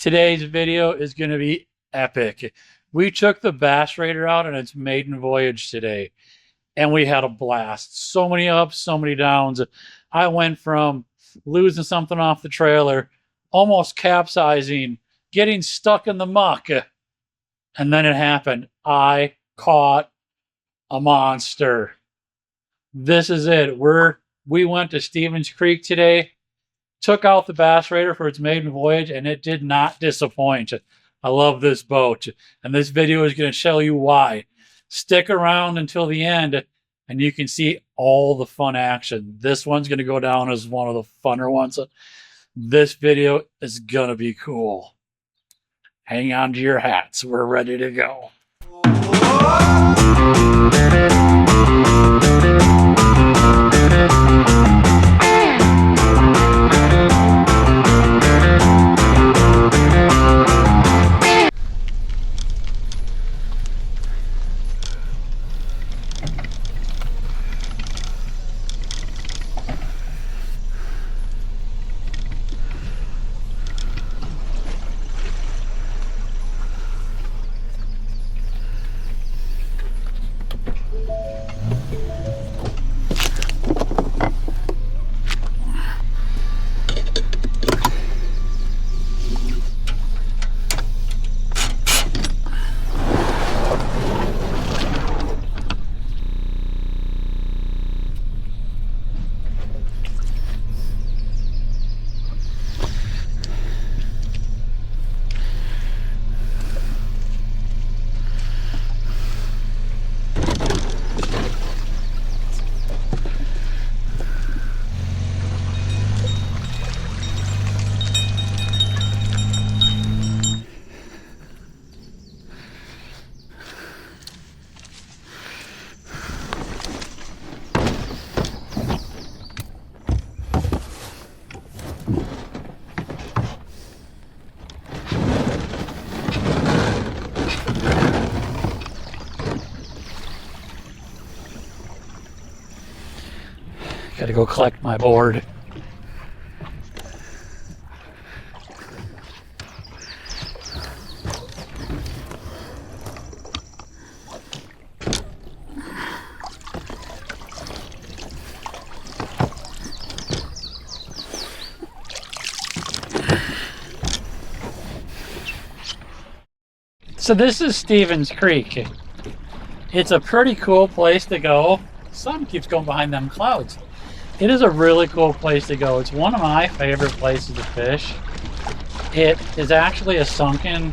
Today's video is going to be epic. We took the Bass Raider out on its maiden voyage today, and we had a blast. So many ups, so many downs. I went from losing something off the trailer, almost capsizing, getting stuck in the muck, and then it happened. I caught a monster. This is it. We went to Stevens Creek today, took out the Bass Raider for its maiden voyage, and it did not disappoint. I love this boat, and this video is going to show you why. Stick around until the end, and you can see all the fun action. This one's going to go down as one of the funner ones. This video is going to be cool. Hang on to your hats. We're ready to go. Gotta go collect my board. So this is Stevens Creek. It's a pretty cool place to go. Sun keeps going behind them clouds. It is a really cool place to go. It's one of my favorite places to fish. It is actually a sunken,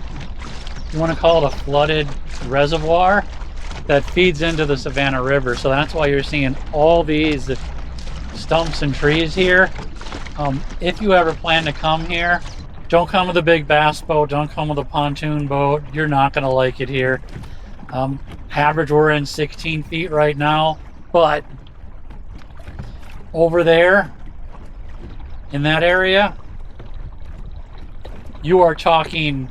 you want to call it a flooded reservoir that feeds into the Savannah River. So that's why you're seeing all these stumps and trees here. If you ever plan to come here, don't come with a big bass boat. Don't come with a pontoon boat. You're not going to like it here. Average, we're in 16 feet right now, but over there in that area, you are talking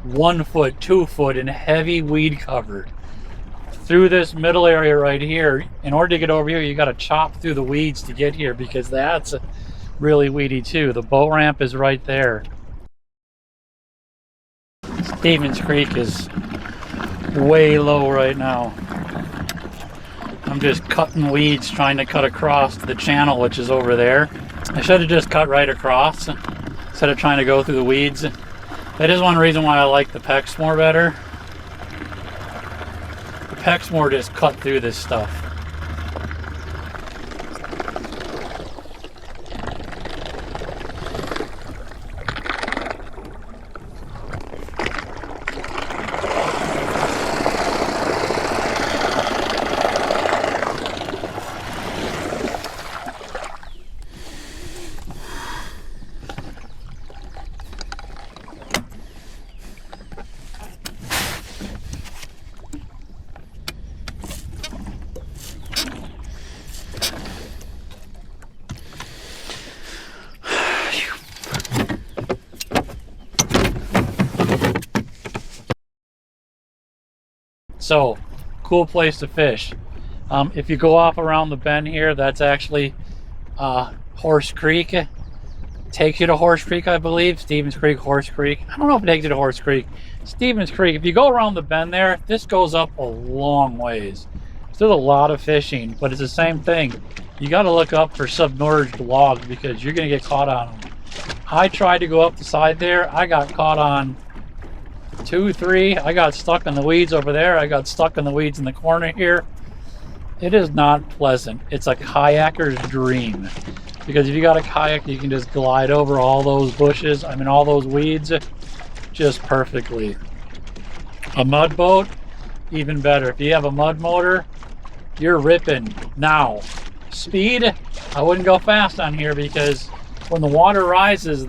1 foot, 2 foot in heavy weed cover. Through this middle area right here, in order to get over here, you got to chop through the weeds to get here because that's really weedy too. The boat ramp is right there. Stevens Creek is way low right now. I'm just cutting weeds, trying to cut across the channel, which is over there. I should have just cut right across instead of trying to go through the weeds. That is one reason why I like the Pexmore better. The Pexmore just cut through this stuff. So, cool place to fish. If you go off around the bend here, that's actually Horse Creek. takes you to Horse Creek, I believe. Stevens Creek, Horse Creek. I don't know if it takes you to Horse Creek. Stevens Creek, if you go around the bend there, this goes up a long ways. Still a lot of fishing, but it's the same thing. You got to look up for submerged logs because you're going to get caught on them. I tried to go up the side there. I got caught on 2, 3. I got stuck in the weeds over there. I got stuck in the weeds in the corner here. It is not pleasant. It's a kayaker's dream. Because if you got a kayak, you can just glide over all those bushes, all those weeds, just perfectly. A mud boat, even better. If you have a mud motor, you're ripping. Now, speed, I wouldn't go fast on here because when the water rises,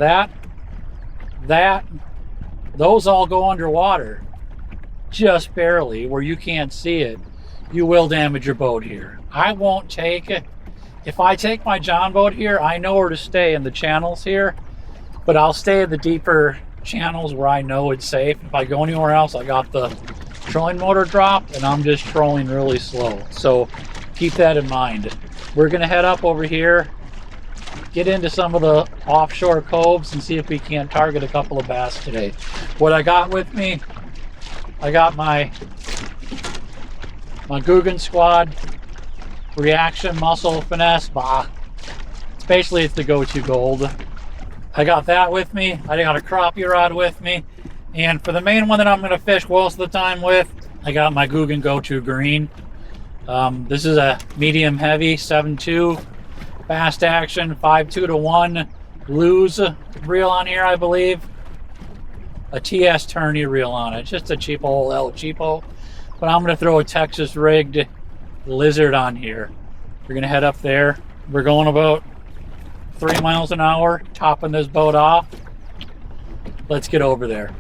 those all go underwater. Just barely, where you can't see it. You will damage your boat here. I won't take it. If I take my John boat here, I know where to stay in the channels here, but I'll stay in the deeper channels where I know it's safe. If I go anywhere else, I got the trolling motor dropped and I'm just trolling really slow. So keep that in mind. We're gonna head up over here, get into some of the offshore coves and see if we can't target a couple of bass today. What I got with me, I got my Guggen Squad Reaction Muscle Finesse. It's the go-to gold. I got that with me. I got a crappie rod with me. And for the main one that I'm going to fish most of the time with, I got my Guggen Go-To Green. This is a medium heavy 7.2 fast action 5.2 to 1 lose reel on here, I believe. A TS tourney reel on it. Just a cheap old El Cheapo. But I'm going to throw a Texas rigged Lizard on here. We're going to head up there. We're going about 3 miles an hour, topping this boat off. Let's get over there.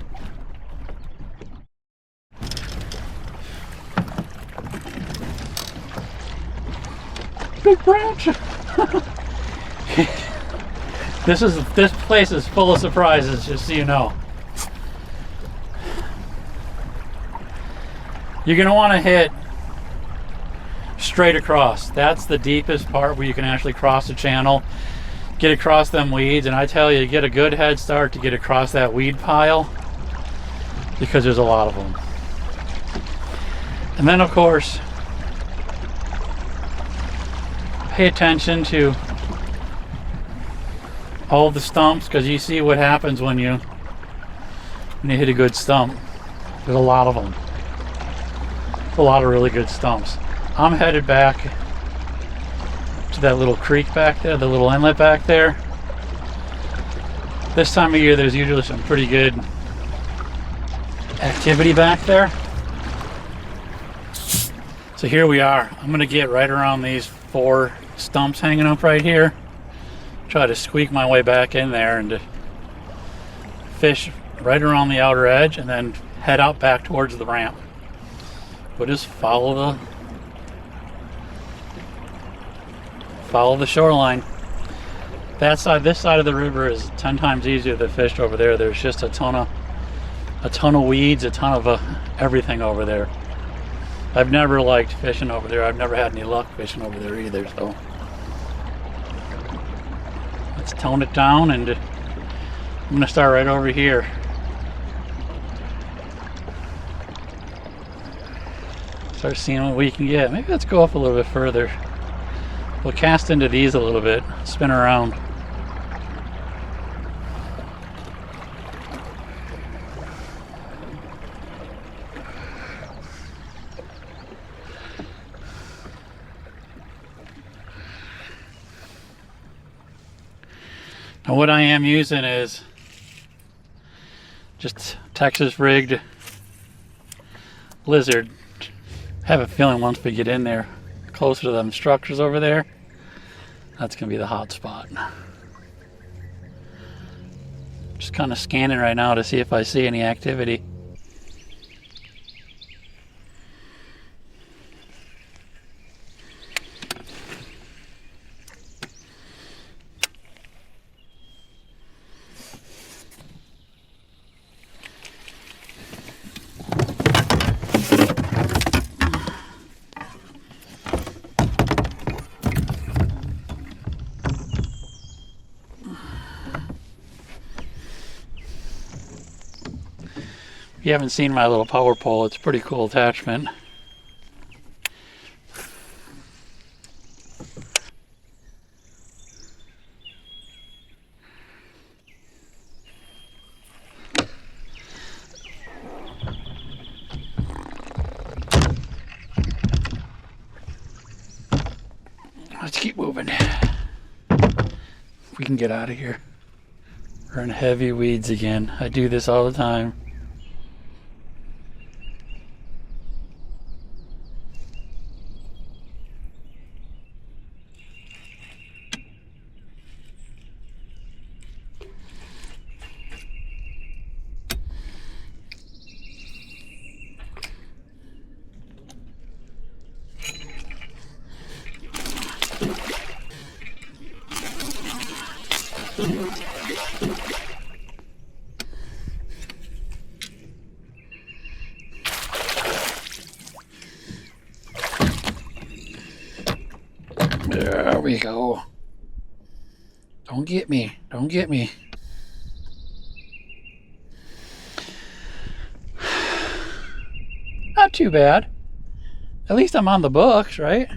Big branch. This place is full of surprises, just so you know. You're going to want to hit straight across. That's the deepest part where you can actually cross the channel, get across them weeds, and I tell you, get a good head start to get across that weed pile because there's a lot of them. And then of course, pay attention to all the stumps because you see what happens when you hit a good stump. There's a lot of them. A lot of really good stumps. I'm headed back to that little creek back there, the little inlet back there. This time of year there's usually some pretty good activity back there. So here we are. I'm gonna get right around these 4 stumps hanging up right here. Try to squeak my way back in there and fish right around the outer edge and then head out back towards the ramp. But just follow the shoreline. That side, this side of the river is 10 times easier to fish over there. There's just a ton of weeds, a ton of everything over there. I've never liked fishing over there. I've never had any luck fishing over there either. So let's tone it down, and I'm gonna start right over here. Start seeing what we can get. Maybe let's go up a little bit further. We'll cast into these a little bit, spin around. Now what I am using is just Texas rigged Lizard. I have a feeling once we get in there, closer to them structures over there, that's gonna be the hot spot. Just kind of scanning right now to see if I see any activity. you haven't seen my little power pole, it's a pretty cool attachment. Let's keep moving. We can get out of here. We're in heavy weeds again. I do this all the time. There we go. Don't get me. Don't get me. Not too bad. At least I'm on the books, right?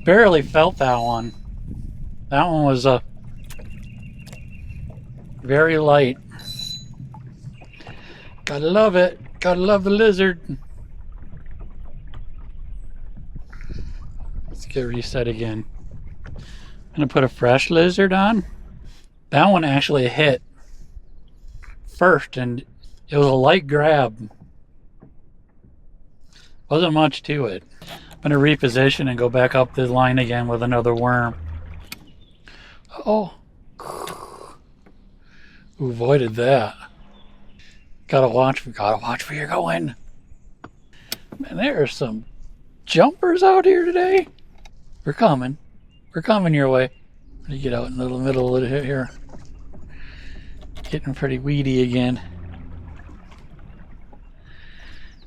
Barely felt that one. That one was very light. Gotta love it. Gotta love the lizard. Let's get reset again. I'm gonna put a fresh lizard on. That one actually hit first and it was a light grab. Wasn't much to it. I'm gonna reposition and go back up the line again with another worm. Oh. Who avoided that? Gotta watch where you're going. Man, there are some jumpers out here today. We're coming. We're coming your way. Let me get out in the middle of it here. Getting pretty weedy again.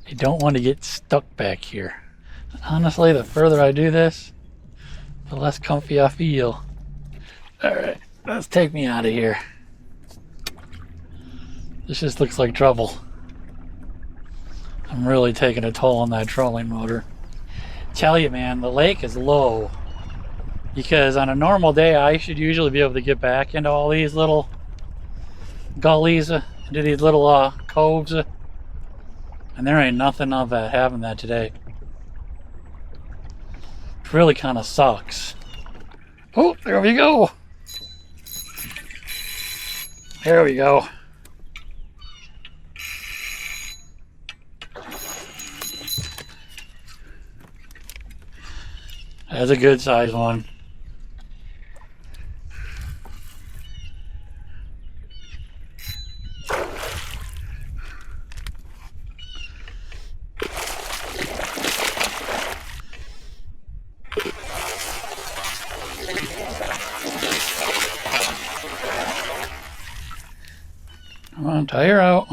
I don't want to get stuck back here. Honestly, the further I do this, the less comfy I feel. Alright, let's take me out of here. This just looks like trouble. I'm really taking a toll on that trolling motor. Tell you, man, the lake is low. Because on a normal day, I should usually be able to get back into all these little gullies, into these little coves. And there ain't nothing of that having that today. It really kind of sucks. Oh, there we go. There we go. That's a good size one. Come on, tie her out.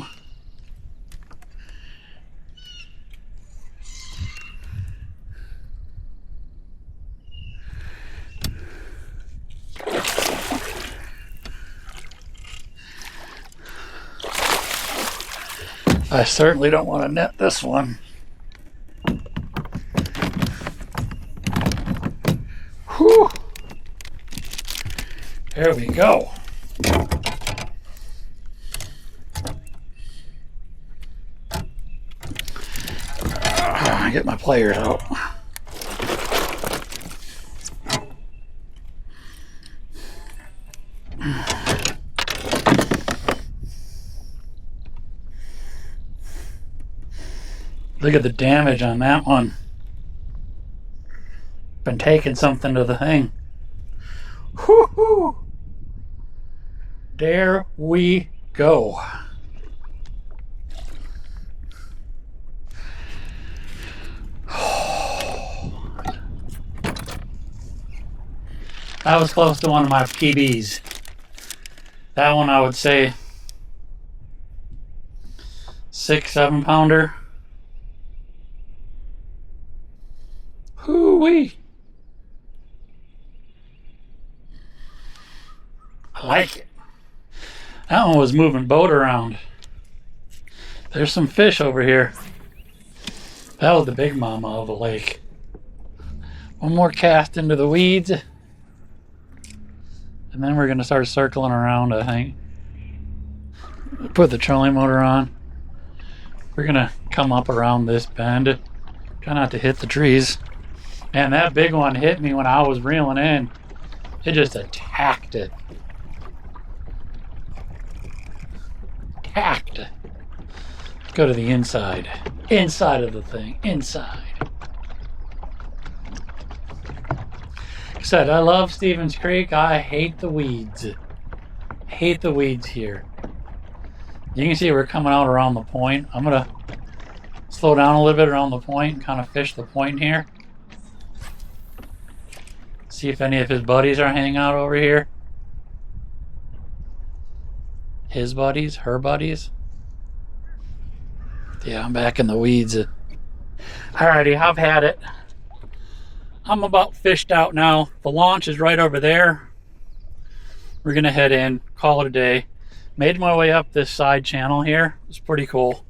I certainly don't want to net this one. Whew. There we go. Get my pliers out. Look at the damage on that one. Been taking something to the thing. Whoo-hoo! There we go. That was close to one of my PBs. That one I would say 6-7 pounder. Hoo-wee. I like it. That one was moving boat around. There's some fish over here. That was the big mama of the lake. One more cast into the weeds. And then we're going to start circling around, I think. Put the trolling motor on. We're going to come up around this bend. Try not to hit the trees. And that big one hit me when I was reeling in. It just attacked it. Attacked it. Let's go to the inside. Inside of the thing. Inside. Like I said, I love Stevens Creek. I hate the weeds. Hate the weeds here. You can see we're coming out around the point. I'm going to slow down a little bit around the point and kind of fish the point here. See if any of his buddies are hanging out over here. His buddies, her buddies. Yeah, I'm back in the weeds. Alrighty, I've had it. I'm about fished out now. The launch is right over there. We're gonna head in, call it a day. Made my way up this side channel here. It's pretty cool.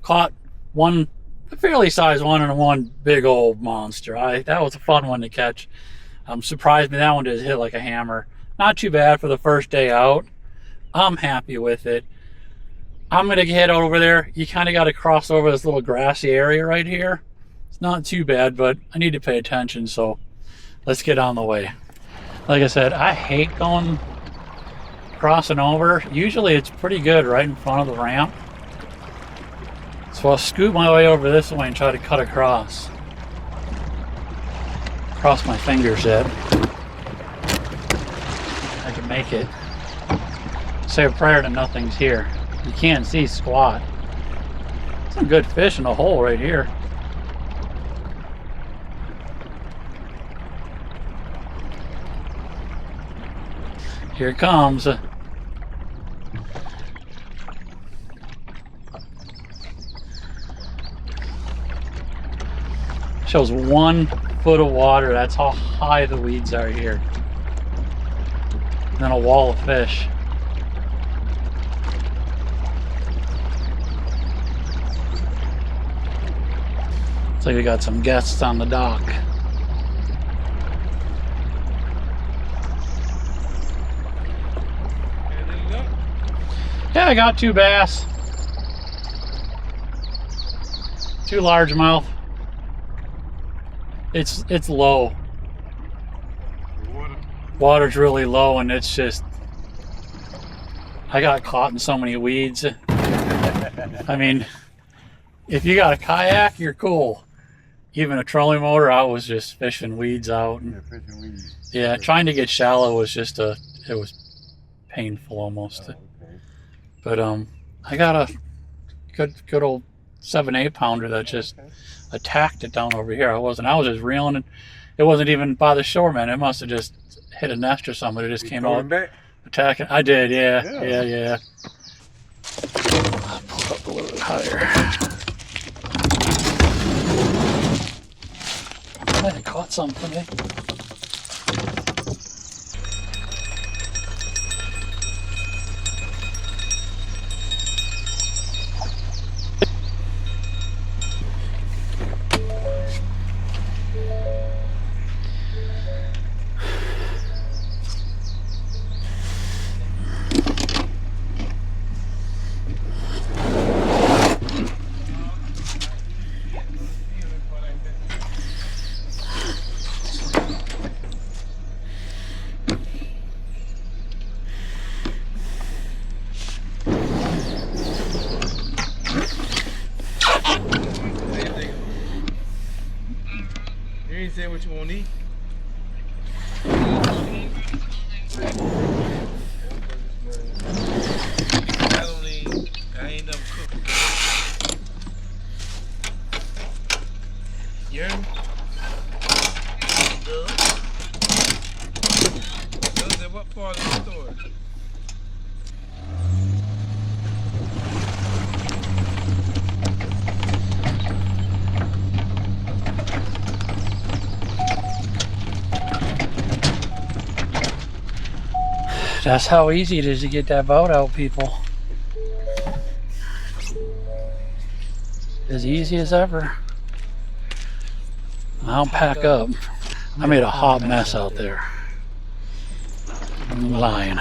Caught one, a fairly sized one, and one big old monster. That was a fun one to catch. Surprised me that one just hit like a hammer. Not too bad for the first day out. I'm happy with it. I'm gonna head over there. You kind of got to cross over this little grassy area right here. It's not too bad, but I need to pay attention, so let's get on the way. Like I said, I hate crossing over. Usually it's pretty good right in front of the ramp. So I'll scoot my way over this way and try to cut across. Cross my fingers yet. I can make it. Say a prayer to nothing's here. You can't see squat. Some good fish in the hole right here. Here it comes. Shows 1 foot of water. That's how high the weeds are here. And then a wall of fish. Looks like we got some guests on the dock. Yeah, I got 2 bass. 2 largemouth. It's low. Water's really low, and it's just, I got caught in so many weeds. I mean, if you got a kayak, you're cool. Even a trolling motor, I was just fishing weeds out. And, fishing weeds. Yeah, trying to get shallow was just it was painful almost. Oh, okay. But I got a good old 7-8 pounder that just attacked it down over here. I was just reeling it. It wasn't even by the shore, man. It must have just hit a nest or something. It just came out back? Attacking. I did, yeah. I'll pull up a little bit higher. I caught something, eh? Say what you want to eat. I ain't never cooked. You hear me? Those at what part of the store? That's how easy it is to get that boat out, people. As easy as ever. I'll pack up. I made a hot mess out there. I'm lying.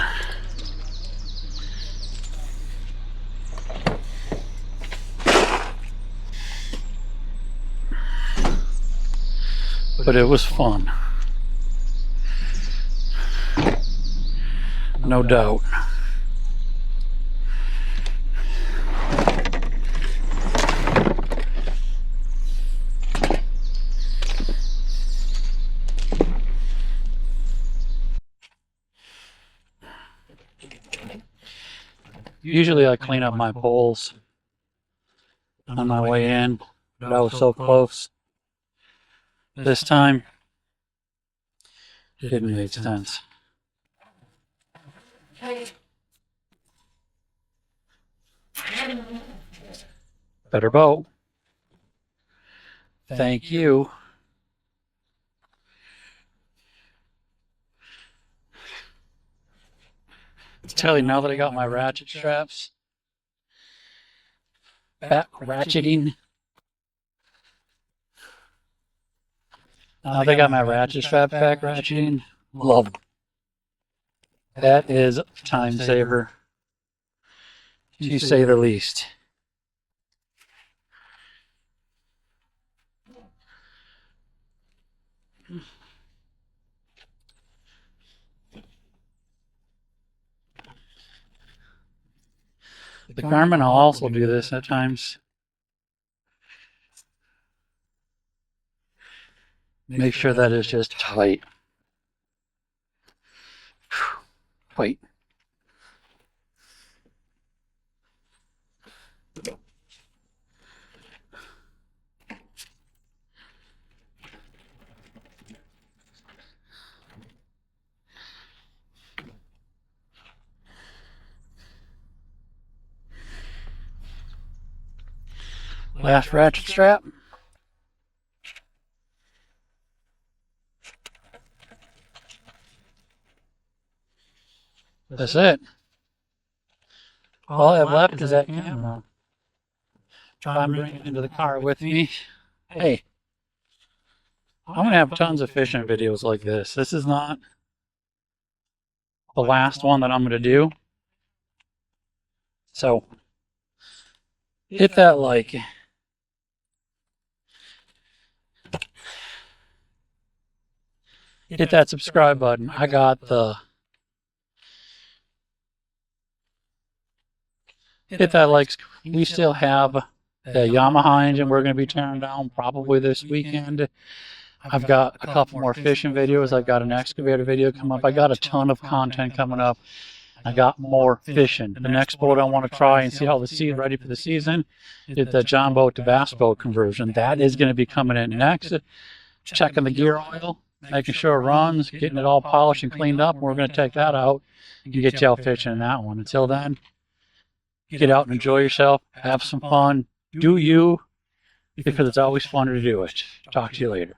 But it was fun. No doubt. Usually I clean up my poles on my way in, but I was so close. This time, didn't make sense. Better boat. Thank you. Tell you now that I got my ratchet straps back ratcheting. Now they got my ratchet straps back ratcheting. Love them. That is a time saver, to say the least. The Garmin will also do this at times. Make sure that it's just tight. Wait. Last ratchet strap. That's it. All I have left is that camera. Try and bring it into the car with me. Hey, I'm going to have tons of fishing videos like this. This is not the last one that I'm going to do. So, hit that like. Hit that subscribe button. I got the... Hit that like. We still have the Yamaha engine we're going to be tearing down probably this weekend. I've got a couple more fishing videos. I've got an excavator video coming up. I got a ton of content coming up. I got more fishing. The next boat I want to try and see how the seed ready for the season is the John boat to bass boat conversion. That is going to be coming in next. Checking the gear oil, making sure it runs, getting it all polished and cleaned up. We're going to take that out and get you out fishing in that one. Until then, get out and enjoy yourself. Have some fun. Do you, because it's always fun to do it. Talk to you later.